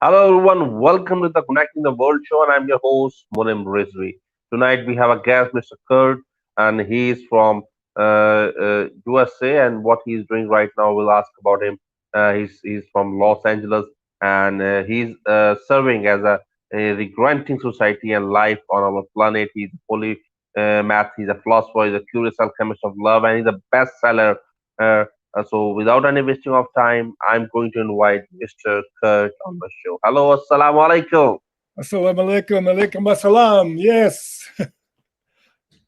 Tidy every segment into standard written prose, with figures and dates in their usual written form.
Hello everyone, welcome to the Connecting the World show, and I'm your host Muniem Rizvi. Tonight we have a guest, Mr. Kurt, and he's from USA, and what he's doing right now, we'll ask about him. He's from Los Angeles, and he's serving as the granting society and life on our planet. He's a polymath, he's a philosopher, he's a curious alchemist of love, and he's a bestseller. So, without any wasting of time, I'm going to invite Mr. Kurt on the show. Hello, assalamu alaikum. Assalamu alaikum, alaikum assalam. Yes.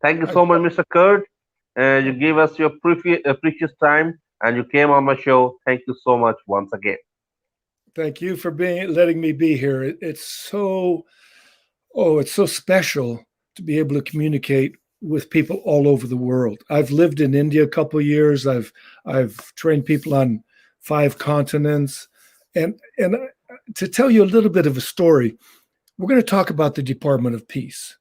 Thank you so much, Mr. Kurt. You gave us your precious time and you came on my show. Thank you so much once again. Thank you for letting me be here. It's so special to be able to communicate with people all over the world. I've lived in India a couple of years. I've trained people on 5 continents. And to tell you a little bit of a story, we're going to talk about the Department of Peace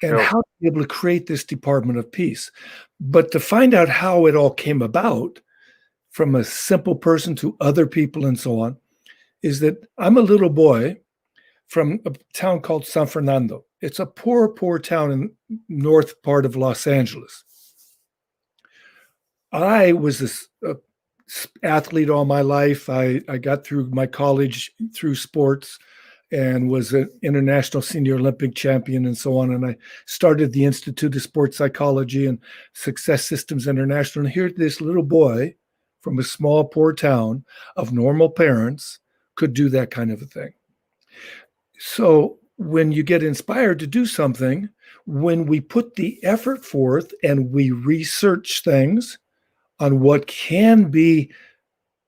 and Sure. how to be able to create this Department of Peace. But to find out how it all came about from a simple person to other people and so on, is that I'm a little boy from a town called San Fernando. It's a poor town in north part of Los Angeles. I was a athlete all my life. I got through my college through sports and was an international senior Olympic champion and so on. And I started the Institute of Sports Psychology and Success Systems International. And here this little boy from a small, poor town of normal parents could do that kind of a thing. So when you get inspired to do something, when we put the effort forth and we research things on what can be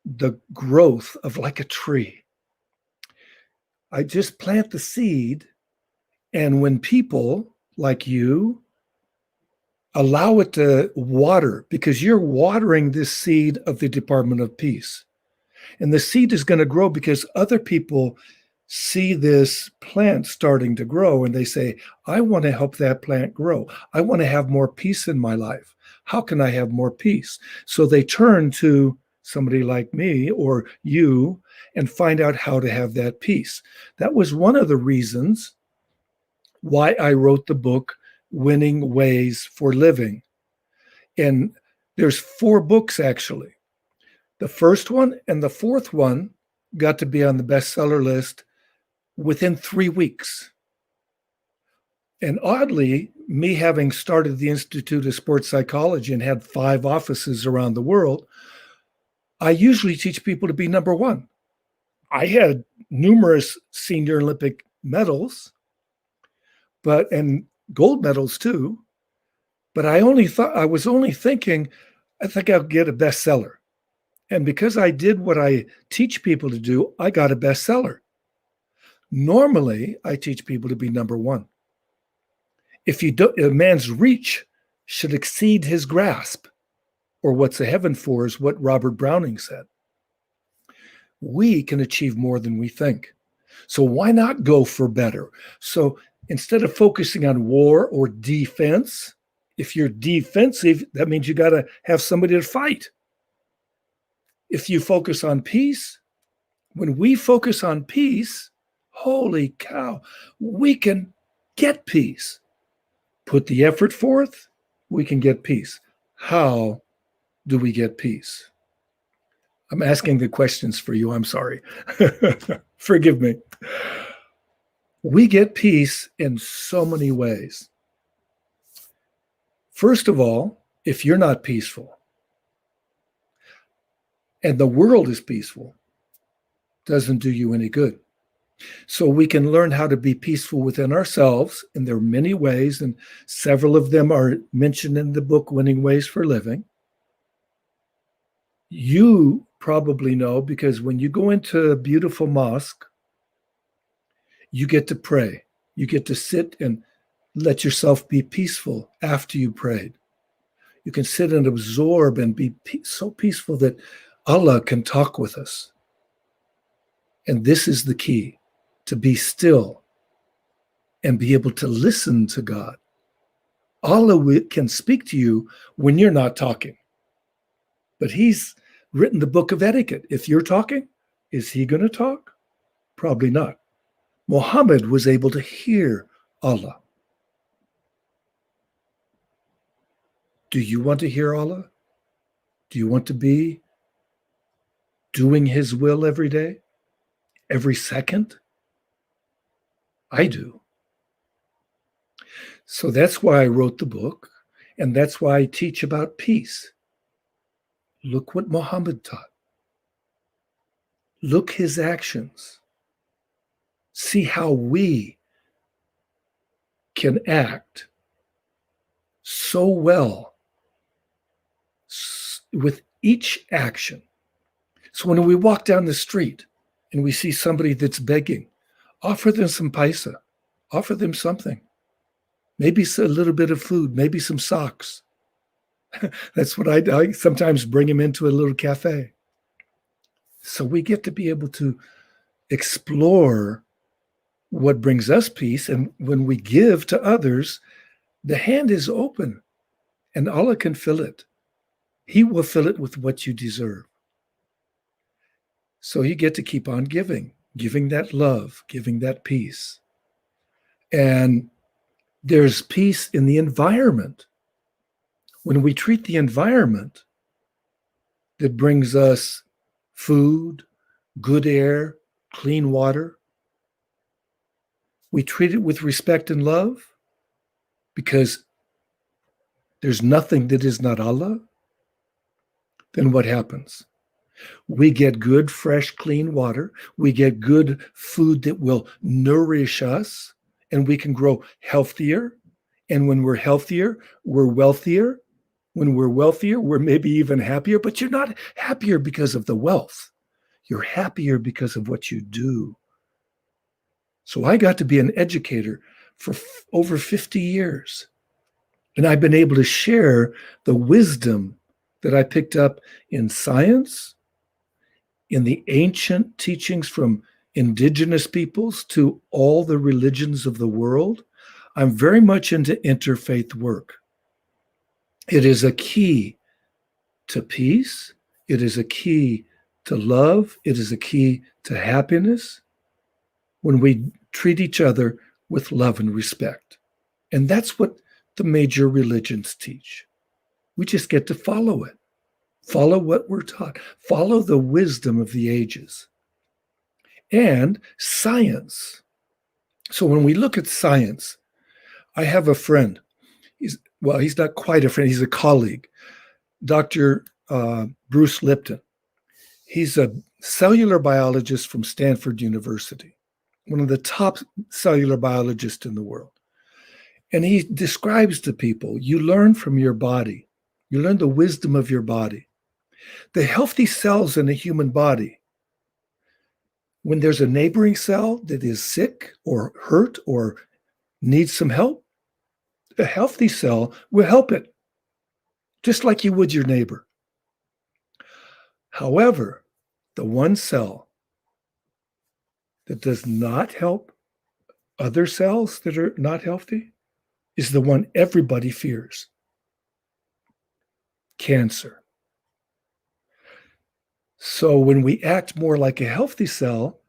the growth of like a tree, I just plant the seed. And when people like you allow it to water, because you're watering this seed of the Department of Peace, and the seed is going to grow because other people see this plant starting to grow and they say, I want to help that plant grow. I want to have more peace in my life. How can I have more peace? So they turn to somebody like me or you and find out how to have that peace. That was one of the reasons why I wrote the book, Winning Ways for Living. And there's 4 books actually. The first one and the 4th one got to be on the bestseller list within 3 weeks. And oddly, me having started the Institute of Sports Psychology and had 5 offices around the world, I usually teach people to be number 1. I had numerous senior Olympic medals, and gold medals too. But I was only thinking, I think I'll get a bestseller. And because I did what I teach people to do, I got a bestseller. Normally, I teach people to be number 1. If you don't, a man's reach should exceed his grasp, or what's a heaven for is what Robert Browning said. We can achieve more than we think. So why not go for better? So instead of focusing on war or defense, if you're defensive, that means you got to have somebody to fight. If you focus on peace, when we focus on peace, holy cow, we can get peace. Put the effort forth, we can get peace. How do we get peace? I'm asking the questions for you. I'm sorry. Forgive me. We get peace in so many ways. First of all, if you're not peaceful and the world is peaceful, doesn't do you any good. So we can learn how to be peaceful within ourselves, and there are many ways, and several of them are mentioned in the book, Winning Ways for Living. You probably know because when you go into a beautiful mosque, you get to pray. You get to sit and let yourself be peaceful after you prayed. You can sit and absorb and be so peaceful that Allah can talk with us. And this is the key, to be still and be able to listen to God. Allah can speak to you when you're not talking. But he's written the book of etiquette. If you're talking, is he going to talk? Probably not. Muhammad was able to hear Allah. Do you want to hear Allah? Do you want to be doing his will every day, every second? I do. So that's why I wrote the book, and that's why I teach about peace. Look what Muhammad taught. Look his actions. See how we can act so well with each action. So when we walk down the street and we see somebody that's begging, offer them some paisa, offer them something. Maybe a little bit of food, maybe some socks. That's what I sometimes bring them into a little cafe. So we get to be able to explore what brings us peace. And when we give to others, the hand is open and Allah can fill it. He will fill it with what you deserve. So you get to keep on giving that love, giving that peace. And there's peace in the environment. When we treat the environment that brings us food, good air, clean water, we treat it with respect and love because there's nothing that is not Allah, then what happens? We get good, fresh, clean water. We get good food that will nourish us, and we can grow healthier. And when we're healthier, we're wealthier. When we're wealthier, we're maybe even happier, but you're not happier because of the wealth. You're happier because of what you do. So I got to be an educator for over 50 years. And I've been able to share the wisdom that I picked up in science, in the ancient teachings from indigenous peoples to all the religions of the world. I'm very much into interfaith work. It is a key to peace. It is a key to love. It is a key to happiness when we treat each other with love and respect. And that's what the major religions teach. We just get to follow it. Follow what we're taught. Follow the wisdom of the ages. And science. So when we look at science, I have a friend. He's not quite a friend. He's a colleague, Dr. Bruce Lipton. He's a cellular biologist from Stanford University, one of the top cellular biologists in the world. And he describes to people, you learn from your body. You learn the wisdom of your body. The healthy cells in a human body, when there's a neighboring cell that is sick or hurt or needs some help, a healthy cell will help it, just like you would your neighbor. However, the one cell that does not help other cells that are not healthy is the one everybody fears: cancer. So when we act more like a healthy cell,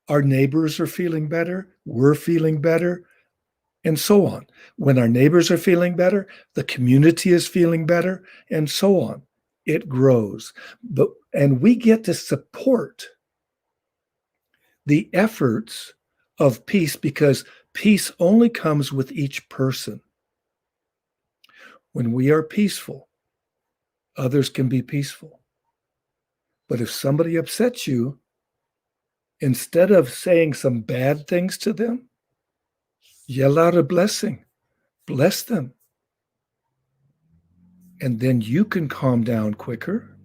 our neighbors are feeling better, we're feeling better, and so on. When our neighbors are feeling better, the community is feeling better, and so on. It grows. And we get to support the efforts of peace because peace only comes with each person. When we are peaceful, others can be peaceful. But if somebody upsets you, instead of saying some bad things to them, yell out a blessing. Bless them. And then you can calm down quicker,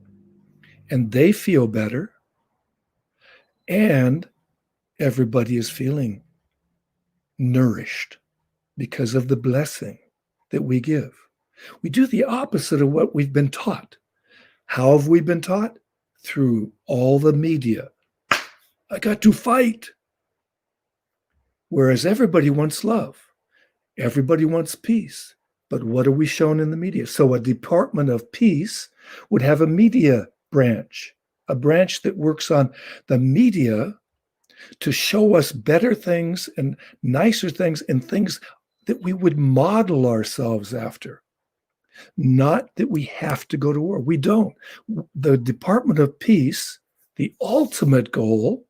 and they feel better, and everybody is feeling nourished because of the blessing that we give. We do the opposite of what we've been taught. How have we been taught? Through all the media. I got to fight. Whereas everybody wants love. Everybody wants peace. But what are we shown in the media? So a Department of Peace would have a media branch, a branch that works on the media to show us better things and nicer things and things that we would model ourselves after. Not that we have to go to war. We don't. The Department of Peace, the ultimate goal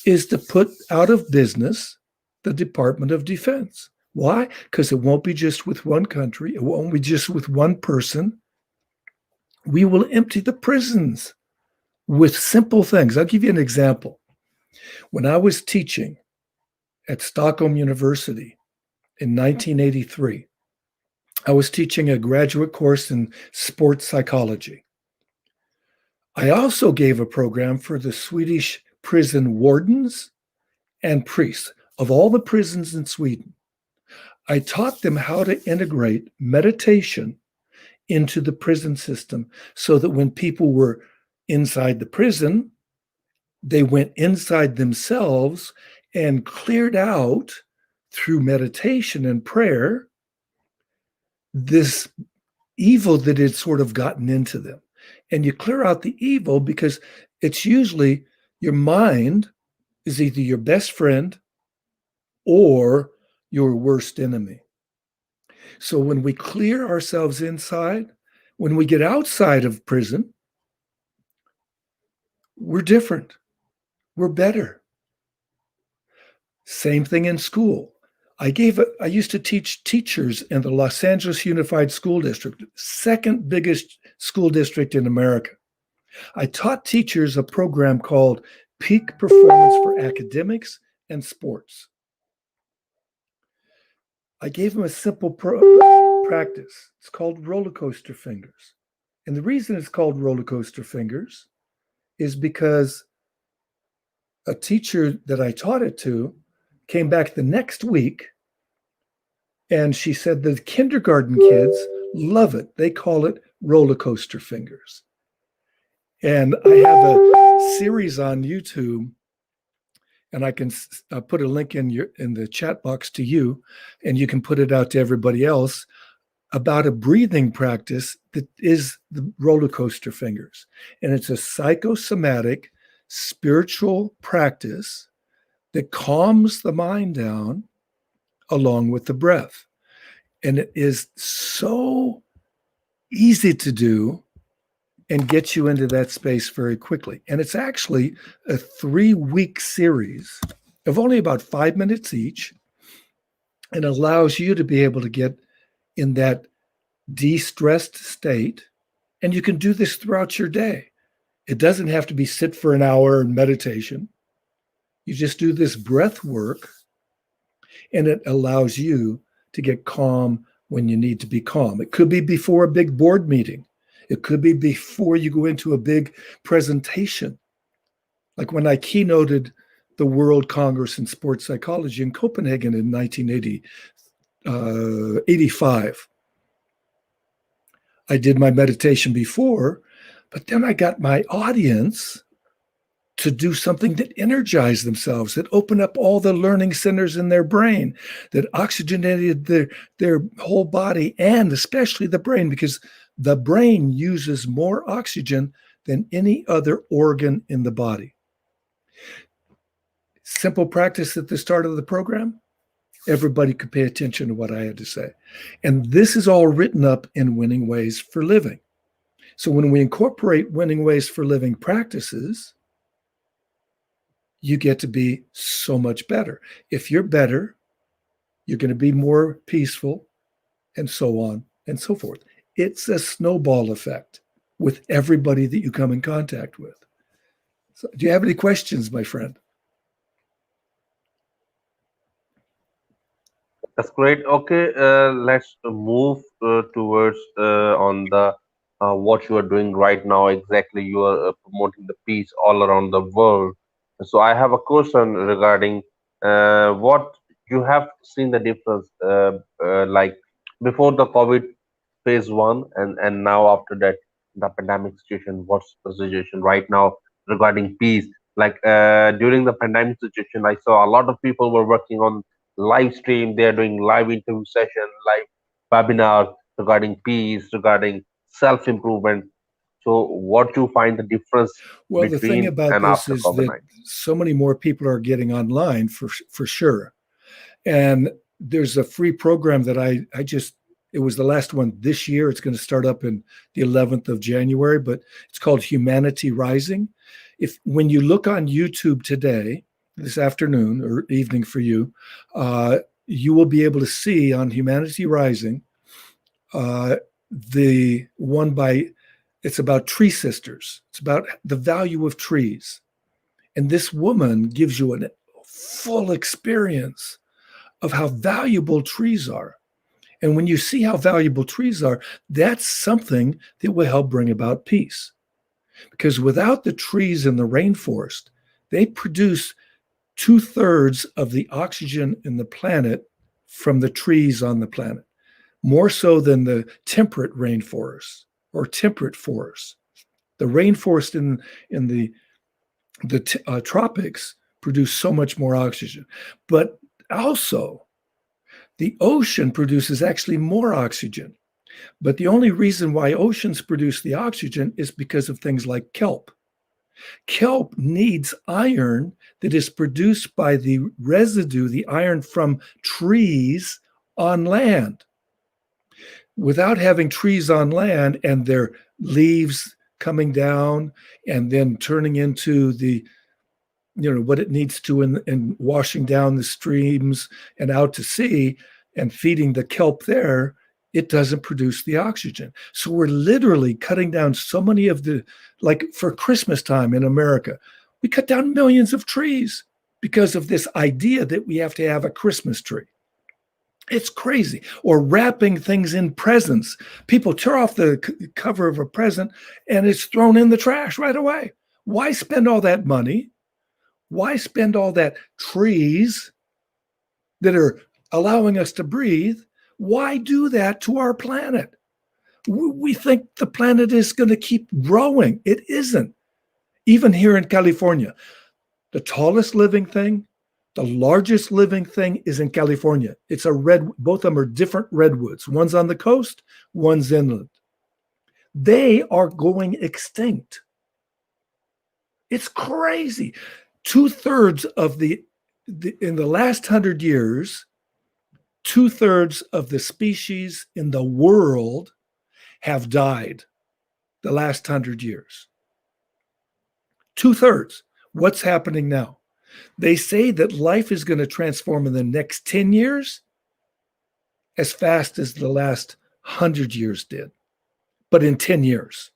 is to put out of business the Department of Defense. Why? Because it won't be just with one country, it won't be just with one person. We will empty the prisons with simple things. I'll give you an example. When I was teaching at Stockholm University in 1983, I was teaching a graduate course in sports psychology. I also gave a program for the Swedish prison wardens and priests of all the prisons in Sweden. I taught them how to integrate meditation into the prison system so that when people were inside the prison, they went inside themselves and cleared out through meditation and prayer this evil that had sort of gotten into them. And you clear out the evil because it's usually your mind is either your best friend or your worst enemy. So when we clear ourselves inside, when we get outside of prison, we're different. We're better. Same thing in school. I used to teach teachers in the Los Angeles Unified School District, second biggest school district in America. I taught teachers a program called Peak Performance for Academics and Sports. I gave them a simple practice. It's called roller coaster fingers. And the reason it's called roller coaster fingers is because a teacher that I taught it to came back the next week and she said the kindergarten kids love it. They call it roller coaster fingers. And I have a series on YouTube, and I can put a link in the chat box to you, and you can put it out to everybody else about a breathing practice that is the roller coaster fingers. And it's a psychosomatic spiritual practice that calms the mind down along with the breath. And it is so easy to do and get you into that space very quickly. And it's actually a 3-week series of only about 5 minutes each, and allows you to be able to get in that de-stressed state. And you can do this throughout your day. It doesn't have to be sit for an hour in meditation. You just do this breath work, and it allows you to get calm when you need to be calm. It could be before a big board meeting. It could be before you go into a big presentation. Like when I keynoted the World Congress in Sports Psychology in Copenhagen in 1985. I did my meditation before, but then I got my audience to do something that energized themselves, that opened up all the learning centers in their brain, that oxygenated their whole body, and especially the brain, because the brain uses more oxygen than any other organ in the body. Simple practice at the start of the program. Everybody could pay attention to what I had to say. And this is all written up in Winning Ways for Living. So when we incorporate Winning Ways for Living practices, you get to be so much better. If you're better, you're going to be more peaceful, and so on and so forth. It's a snowball effect with everybody that you come in contact with. So, do you have any questions, my friend? That's great. Okay, let's move towards on the what you are doing right now. Exactly, you are promoting the peace all around the world. So I have a question regarding what you have seen the difference, like before the COVID phase one, and now after that the pandemic situation. What's the situation right now regarding peace? Like during the pandemic situation, I saw a lot of people were working on live stream. They are doing live interview session, live webinar regarding peace, regarding self improvement. So, what do you find the difference Well, the thing between about and this after is that COVID-19? so many more people are getting online for sure. And there's a free program that I just, it was the last one this year. It's going to start up in the 11th of January, but it's called Humanity Rising. If when you look on YouTube today, this afternoon or evening for you, you will be able to see on Humanity Rising uh, the one by, it's about tree sisters. It's about the value of trees. And this woman gives you a full experience of how valuable trees are. And when you see how valuable trees are, that's something that will help bring about peace. Because without the trees in the rainforest, they produce 2/3 of the oxygen in the planet from the trees on the planet, more so than the temperate rainforests or temperate forests. The rainforest in the tropics produce so much more oxygen. But also, the ocean produces actually more oxygen. But the only reason why oceans produce the oxygen is because of things like kelp. Kelp needs iron that is produced by the residue, the iron from trees on land. Without having trees on land and their leaves coming down and then turning into the what it needs to in washing down the streams and out to sea and feeding the kelp there, it doesn't produce the oxygen. So we're literally cutting down so many of the, like for Christmas time in America, we cut down millions of trees because of this idea that we have to have a Christmas tree. It's crazy. Or wrapping things in presents. People tear off the cover of a present and it's thrown in the trash right away. Why spend all that money? Why spend all that trees that are allowing us to breathe? Why do that to our planet? We think the planet is going to keep growing. It isn't. Even here in California, the tallest living thing, the largest living thing is in California. It's a red, both of them are different redwoods. One's on the coast, one's inland. They are going extinct. It's crazy. 2/3 of the in the last 100 years, 2/3 of the species in the world have died the last 100 years. 2/3. What's happening now? They say that life is going to transform in the next 10 years as fast as the last 100 years did, but in 10 years.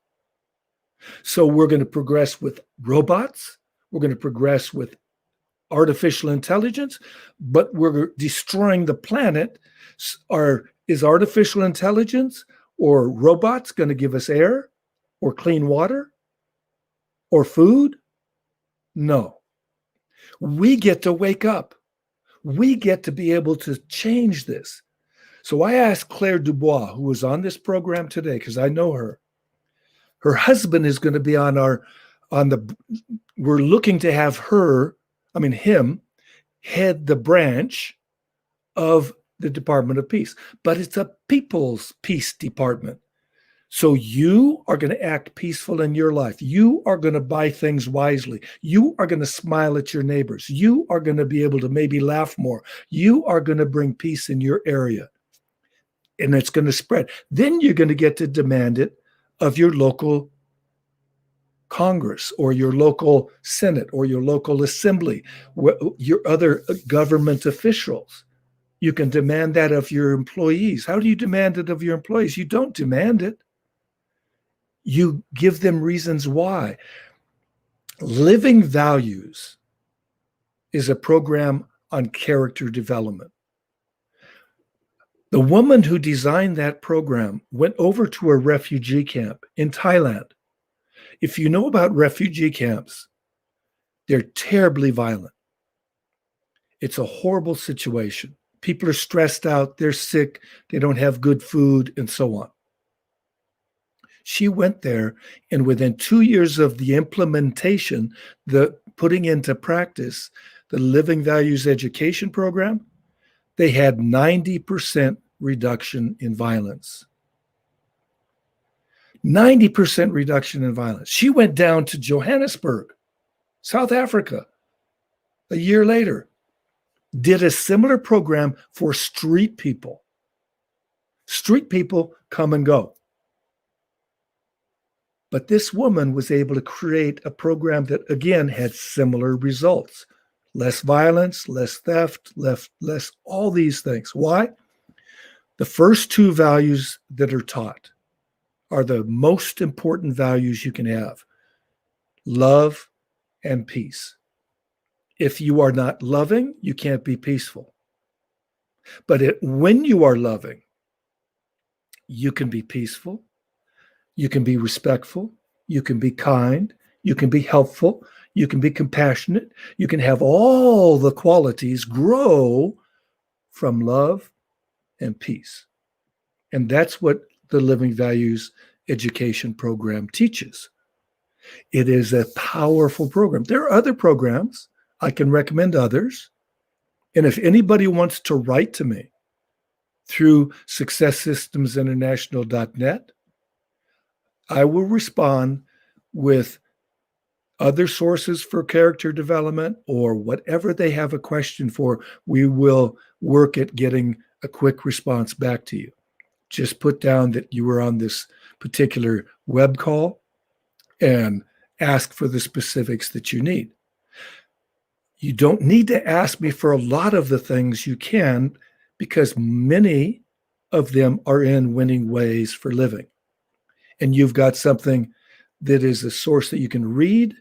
So we're going to progress with robots. We're going to progress with artificial intelligence, but we're destroying the planet. Is artificial intelligence or robots going to give us air or clean water or food? No. We get to wake up. We get to be able to change this. So I asked Claire Dubois, who was on this program today, because I know her. Her husband is going to be on we're looking to have him, head the branch of the Department of Peace. But it's a people's peace department. So you are going to act peaceful in your life. You are going to buy things wisely. You are going to smile at your neighbors. You are going to be able to maybe laugh more. You are going to bring peace in your area. And it's going to spread. Then you're going to get to demand it of your local Congress or your local Senate or your local assembly, your other government officials. You can demand that of your employees. How do you demand it of your employees? You don't demand it. You give them reasons why. Living Values is a program on character development. The woman who designed that program went over to a refugee camp in Thailand. If you know about refugee camps, they're terribly violent. It's a horrible situation. People are stressed out, they're sick, they don't have good food, and so on. She went there, and within 2 years of the implementation, the putting into practice the Living Values Education Program, they had 90% reduction in violence. 90% reduction in violence. She went down to Johannesburg, South Africa, a year later, did a similar program for street people. Street people come and go. But this woman was able to create a program that, again, had similar results. Less violence, less theft, less all these things. Why? The first two values that are taught are the most important values you can have: love and peace. If you are not loving, you can't be peaceful. But when you are loving, you can be peaceful, you can be respectful, you can be kind, you can be helpful, you can be compassionate, you can have all the qualities grow from love and peace. And that's what the Living Values Education Program teaches. It is a powerful program. There are other programs. I can recommend others. And if anybody wants to write to me through successsystemsinternational.net, I will respond with other sources for character development or whatever they have a question for. We will work at getting a quick response back to you. Just put down that you were on this particular web call and ask for the specifics that you need. You don't need to ask me for a lot of the things you can, because many of them are in Winning Ways for Living. And you've got something that is a source that you can read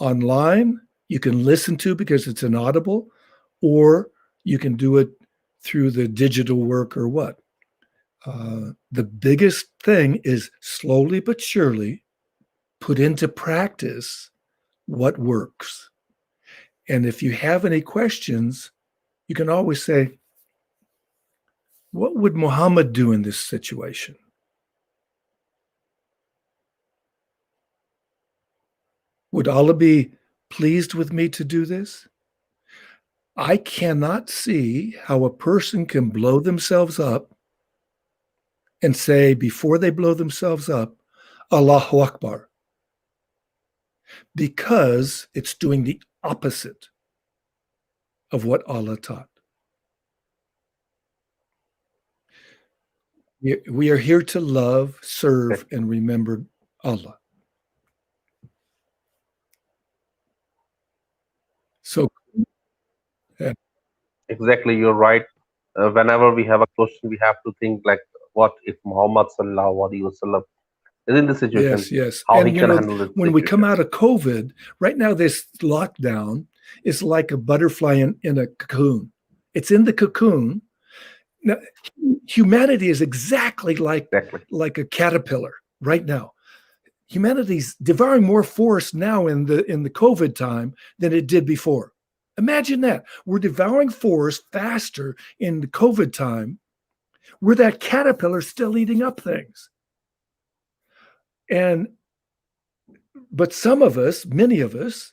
online, you can listen to because it's an audible, or you can do it through the digital work or what. The biggest thing is slowly but surely put into practice what works. And if you have any questions, you can always say, what would Muhammad do in this situation? Would Allah be pleased with me to do this? I cannot see how a person can blow themselves up and say, before they blow themselves up, Allahu Akbar, because it's doing the opposite of what Allah taught. We are here to love, serve, and remember Allah. So, Exactly, you're right. Whenever we have a question, we have to think like, what if Muhammad sallallahu alaihi wasallam is in this situation? yes. How And he can handle this when we come situation? out of COVID, right now, this lockdown is like a butterfly in a cocoon. It's in the cocoon. Now, humanity is exactly like a caterpillar right now. Humanity's devouring more forest now in the COVID time than it did before. Imagine that. We're devouring forest faster in the COVID time. We're that caterpillar still eating up things. But some of us, many of us,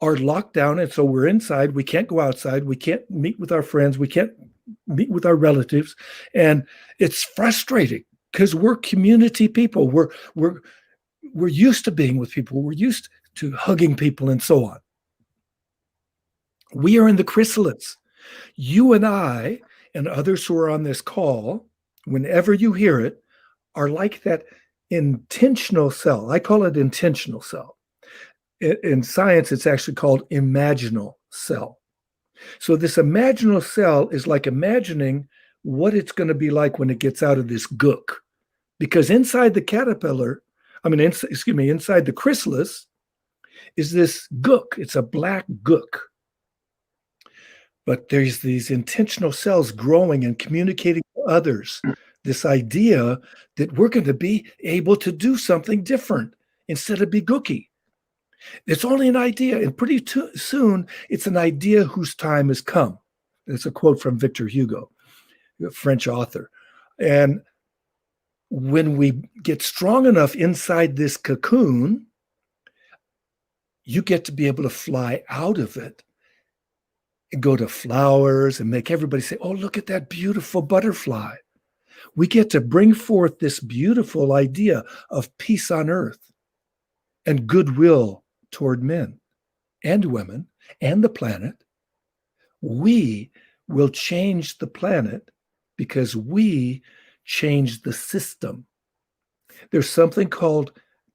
are locked down, and so we're inside. We can't go outside. We can't meet with our friends. We can't meet with our relatives, and it's frustrating because we're community people. We're used to being with people. We're used to hugging people and so on. We are in the chrysalis. You and I and others who are on this call, whenever you hear it, are like that intentional cell. I call it intentional cell. In science, it's actually called imaginal cell. So this imaginal cell is like imagining what it's going to be like when it gets out of this gook. Because inside the caterpillar, inside the chrysalis is this gook. It's a black gook. But there's these intentional cells growing and communicating to others this idea that we're going to be able to do something different instead of be gooky. It's only an idea, and pretty soon it's an idea whose time has come. It's a quote from Victor Hugo, a French author. And when we get strong enough inside this cocoon, you get to be able to fly out of it and go to flowers and make everybody say, oh, look at that beautiful butterfly. We get to bring forth this beautiful idea of peace on earth and goodwill toward men and women and the planet. We will change the planet because we change the system. There's something called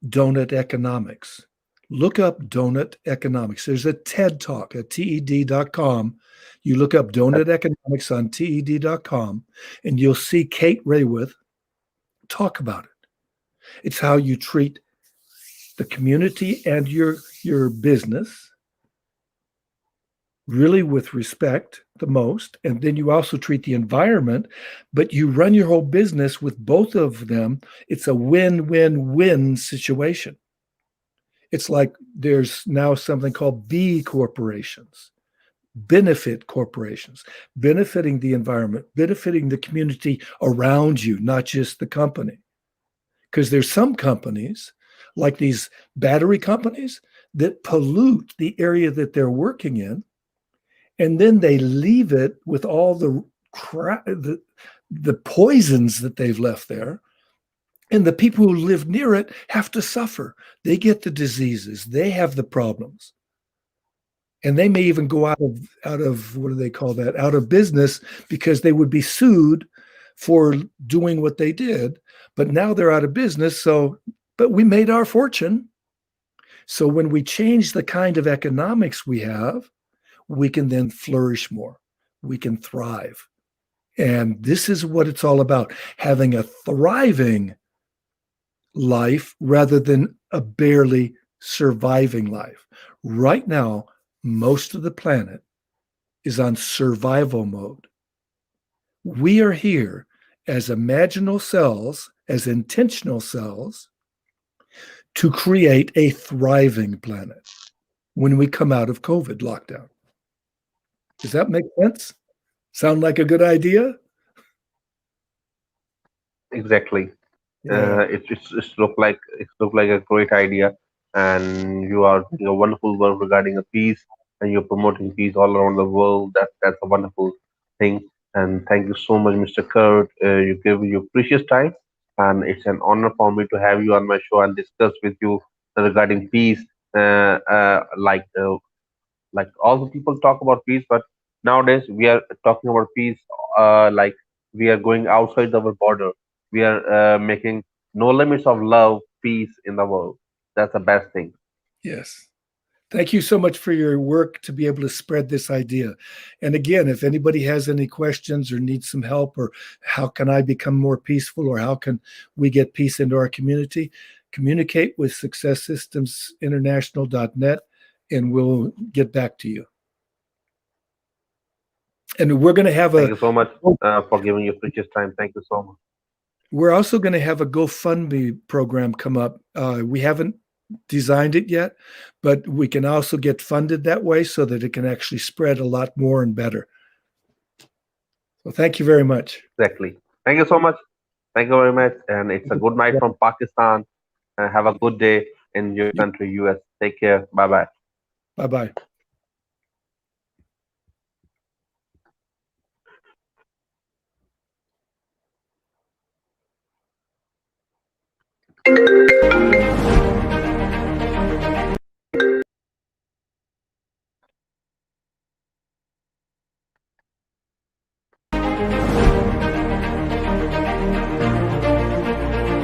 donut economics. Look up donut economics. There's a TED talk at TED.com. You look up donut economics on TED.com and you'll see Kate Raworth talk about it. It's how you treat the community and your business really with respect the most. And then you also treat the environment, but you run your whole business with both of them. It's a win-win-win situation. It's like there's now something called B corporations, benefit corporations, benefiting the environment, benefiting the community around you, not just the company. Because there's some companies, like these battery companies, that pollute the area that they're working in, and then they leave it with all the poisons that they've left there. And the people who live near it have to suffer. They get the diseases. They have the problems. And they may even go out of what do they call that? Out of business because they would be sued for doing what they did. But now they're out of business. But we made our fortune. So when we change the kind of economics we have, we can then flourish more. We can thrive. And this is what it's all about, having a thriving life rather than a barely surviving life. Right now, most of the planet is on survival mode. We are here as imaginal cells, as intentional cells, to create a thriving planet when we come out of COVID lockdown. Does that make sense? Sound like a good idea? Exactly. Yeah. It's look like a great idea, and you are doing a wonderful work regarding a peace, and you're promoting peace all around the world. That's a wonderful thing. And thank you so much, Mr. Kurt. You give your precious time, and it's an honor for me to have you on my show and discuss with you regarding peace. Like all the people talk about peace, but nowadays we are talking about peace. Like we are going outside our border. We are making no limits of love, peace in the world. That's the best thing. Yes. Thank you so much for your work to be able to spread this idea. And again, if anybody has any questions or needs some help, or how can I become more peaceful, or how can we get peace into our community, communicate with successsystemsinternational.net and we'll get back to you. And we're going to have Thank you so much for giving your precious time. Thank you so much. we're also going to have a GoFundMe program come up. We haven't designed it yet, but we can also get funded that way so that it can actually spread a lot more and better. So thank you very much. Exactly. Thank you so much. Thank you very much. And it's a good night from Pakistan. Have a good day in your country, US. Take care. Bye bye. Bye-bye.